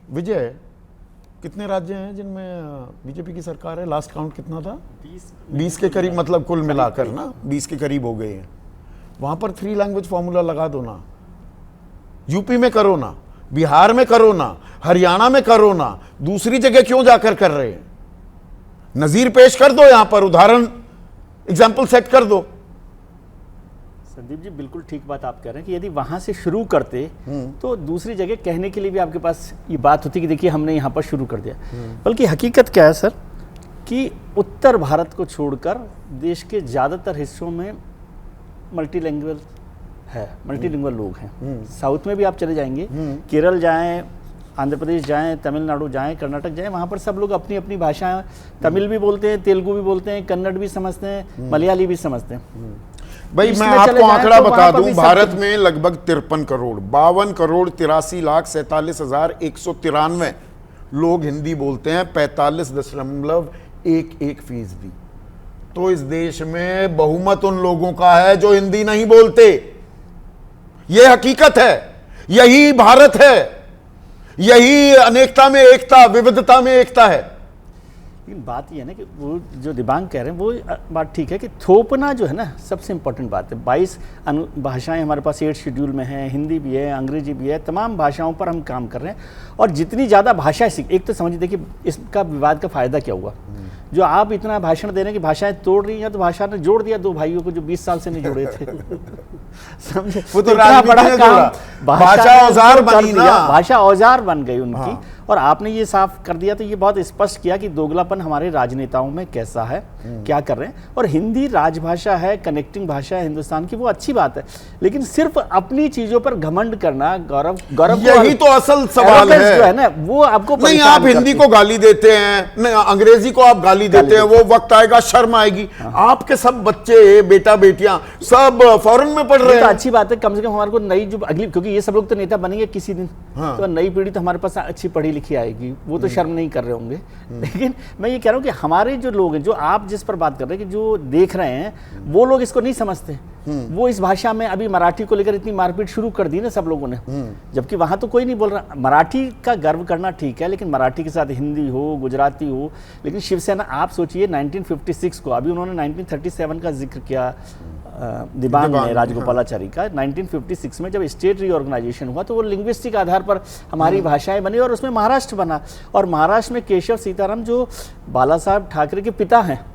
विजय, कितने राज्य हैं जिनमें बीजेपी की सरकार है? लास्ट काउंट कितना था? 20 के करीब, मतलब कुल मिलाकर ना 20 के करीब हो गए हैं। वहां पर 3 लैंग्वेज फॉर्मूला लगा दो ना। यूपी में करो ना, बिहार में करो ना, हरियाणा में करो ना, दूसरी जगह क्यों जाकर कर रहे हैं? नजीर पेश कर दो, यहां पर उदाहरण, एग्जाम्पल सेट कर दो। संदीप जी, बिल्कुल ठीक बात आप कह रहे हैं कि यदि वहां से शुरू करते तो दूसरी जगह कहने के लिए भी आपके पास ये बात होती कि देखिए हमने यहाँ पर शुरू कर दिया। बल्कि हकीकत क्या है सर कि उत्तर भारत को छोड़कर देश के ज़्यादातर हिस्सों में मल्टीलैंग्वेज है, मल्टीलिंगुअल लोग हैं। साउथ में भी आप चले जाएंगे, केरल जाएं, आंध्र प्रदेश जाएं, तमिलनाडु जाएं, कर्नाटक जाएं, वहाँ पर सब लोग अपनी अपनी भाषाएं, तमिल भी बोलते हैं, तेलुगु भी बोलते हैं, कन्नड़ भी समझते हैं, मलयाली भी समझते हैं। भाई मैं आपको आंकड़ा बता दूं, भारत में लगभग 53 करोड़ 52 करोड़ 83 लाख 47,193 लोग हिंदी बोलते हैं, 45.11%। तो इस देश में बहुमत उन लोगों का है जो हिंदी नहीं बोलते। यह हकीकत है, यही भारत है, यही अनेकता में एकता, विविधता में एकता है। लेकिन बात यह है ना कि वो जो दिबांग कह रहे हैं वो बात ठीक है कि थोपना जो है ना सबसे इंपॉर्टेंट बात है। 22 भाषाएं हमारे पास 8 शेड्यूल में हैं, हिंदी भी है, अंग्रेजी भी है, तमाम भाषाओं पर हम काम कर रहे हैं। और जितनी ज़्यादा भाषाएं सीख, एक तो समझिए देखिए इसका विवाद का फ़ायदा क्या हुआ। जो आप इतना भाषण दे रहे हैं कि भाषाएं तोड़ रही हैं, तो भाषा ने जोड़ दिया 2 भाइयों को जो 20 साल से नहीं जोड़े थे। समझे, वो तो इतना बड़ा काम भाषा औजार बनी ना, भाषा औजार बन गई उनकी। हाँ। और आपने ये साफ कर दिया तो ये बहुत स्पष्ट किया कि दोगलापन हमारे राजनेताओं में कैसा है, क्या कर रहे हैं। और हिंदी राजभाषा है, कनेक्टिंग भाषा है हिंदुस्तान की, वो अच्छी बात है। लेकिन सिर्फ अपनी चीजों पर घमंड करना, गौरव यही तो असल सवाल है जो है ना, वो आपको नहीं। आप हिंदी को गाली देते हैं, अंग्रेजी को आप गाली देते हैं, वो वक्त आएगा शर्म आएगी। आपके सब बच्चे, बेटा बेटियां सब फॉरेन में पढ़ रहे हैं। तो अच्छी बात है, कम से कम हमारे को नई जो अगली, क्योंकि ये सब लोग तो नेता बनेंगे किसी दिन। तो नई पीढ़ी तो हमारे पास अच्छी पढ़ी लिखी आएगी, वो तो शर्म नहीं कर रहे होंगे। लेकिन मैं ये कह रहा हूँ कि हमारे जो लोग हैं, जो आप जिस पर बात कर रहे हैं कि जो देख रहे हैं, वो लोग इसको नहीं समझते। वो इस भाषा में अभी मराठी को लेकर इतनी मारपीट शुरू कर दी ना सब लोगों ने, जबकि वहां तो कोई नहीं बोल रहा। मराठी का गर्व करना ठीक है, लेकिन मराठी के साथ हिंदी हो, गुजराती हो। लेकिन शिवसेना, आप सोचिए 1956 को, अभी उन्होंने 1937 का जिक्र किया दिबांग ने, राजगोपालाचारी का। 1956 में जब स्टेट रीऑर्गेनाइजेशन हुआ तो वो लिंग्विस्टिक आधार पर हमारी भाषाएं बनी और उसमें महाराष्ट्र बना। और महाराष्ट्र में केशव सीताराम जो बाला साहब ठाकरे के पिता हैं,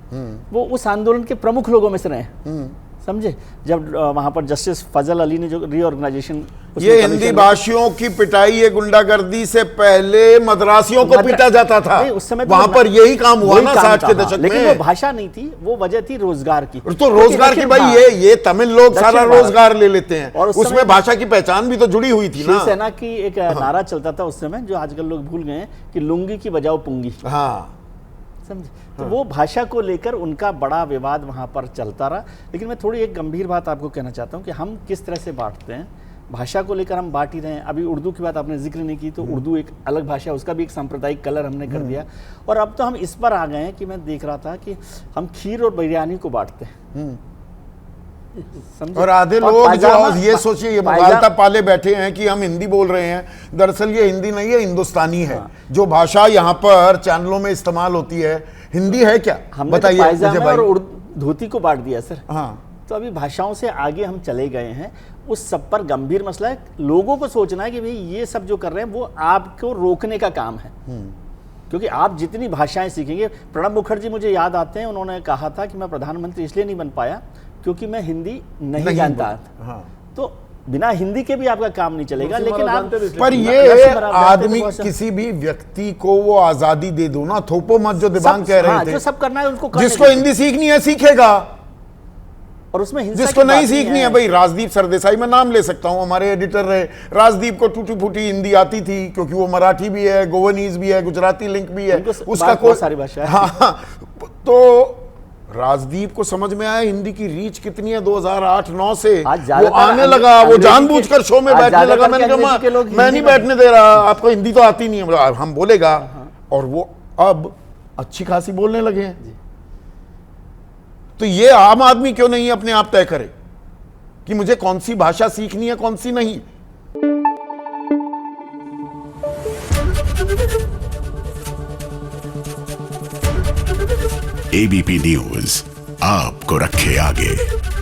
वो उस आंदोलन के प्रमुख लोगों में से रहे, समझे। जब वहां पर जस्टिस फजल अली ने जो रीऑर्गेनाइजेशन, ये हिंदी भाषियों की पिटाई, ये गुंडागर्दी से पहले मद्रासियों को पीटा जाता था। उस समय वहां पर यही काम हुआ ना 60 के दशक में। लेकिन वो भाषा नहीं थी, वो वजह थी रोजगार की। तो रोजगार की भाई, ये तमिल लोग सारा रोजगार ले लेते हैं, और उसमें भाषा की पहचान भी तो जुड़ी हुई थी ना। शिवसेना की एक नारा चलता था उस समय, जो आजकल लोग भूल गए कि लुंगी की बजाओ पुंगी। हाँ, समझे। तो वो भाषा को लेकर उनका बड़ा विवाद वहां पर चलता रहा। लेकिन मैं थोड़ी एक गंभीर बात आपको कहना चाहता हूं कि हम किस तरह से बांटते हैं भाषा को लेकर। हम बांट ही रहे हैं। अभी उर्दू की बात आपने जिक्र नहीं की, तो उर्दू एक अलग भाषा है, उसका भी एक सांप्रदायिक कलर हमने कर दिया। और अब तो हम इस पर आ गए हैं कि मैं देख रहा था कि हम खीर और बिरयानी को बांटते हैं। और आधे लोग जो ये सोचिए, ये मुगालता पाले बैठे हैं कि हम हिंदी बोल रहे हैं, दरअसल ये हिंदी नहीं है, हिंदुस्तानी है। जो भाषा यहाँ पर चैनलों में इस्तेमाल होती है, हिंदी है क्या? बताइए। पायजामा और धोती को बांट दिया सर। हाँ, तो अभी भाषाओं से आगे हम चले गए हैं। उस सब पर गंभीर मसला है। लोगों को सोचना है कि भाई ये सब जो कर रहे हैं वो आपको रोकने का काम है। क्योंकि आप जितनी भाषाएं सीखेंगे, प्रणब मुखर्जी मुझे याद आते हैं, उन्होंने कहा था कि मैं प्रधानमंत्री इसलिए नहीं बन पाया क्योंकि मैं हिंदी नहीं जानता। हाँ। तो बिना हिंदी के भी आपका काम नहीं चलेगा। लेकिन आप पर ये आदमी, किसी भी व्यक्ति को वो आजादी दे दो ना, थोपो मत। जो दिबांग कह रहे थे, जो सब करना है उनको, जिसको हिंदी सीखनी है सीखेगा, और उसमें जिसको नहीं सीखनी है, भाई राजदीप सरदेसाई, मैं नाम ले सकता हूं, हमारे एडिटर रहे। राजदीप को टूटी फूटी हिंदी आती थी, क्योंकि वो मराठी भी है, गोवनीज भी है, गुजराती लिंक भी है, उसका कोई सारी भाषा है। हाँ, तो राजदीप को समझ में आया हिंदी की रीच कितनी है। 2008-9 से वो आने लगा, वो जानबूझकर शो में बैठने लगा। मैंने कहा मैं नहीं बैठने दे रहा, आपको हिंदी तो आती नहीं है, हम बोलेगा। और वो अब अच्छी खासी बोलने लगे हैं। तो ये आम आदमी क्यों नहीं अपने आप तय करे कि मुझे कौन सी भाषा सीखनी है, कौन सी नहीं। एबीपी न्यूज आपको रखे आगे।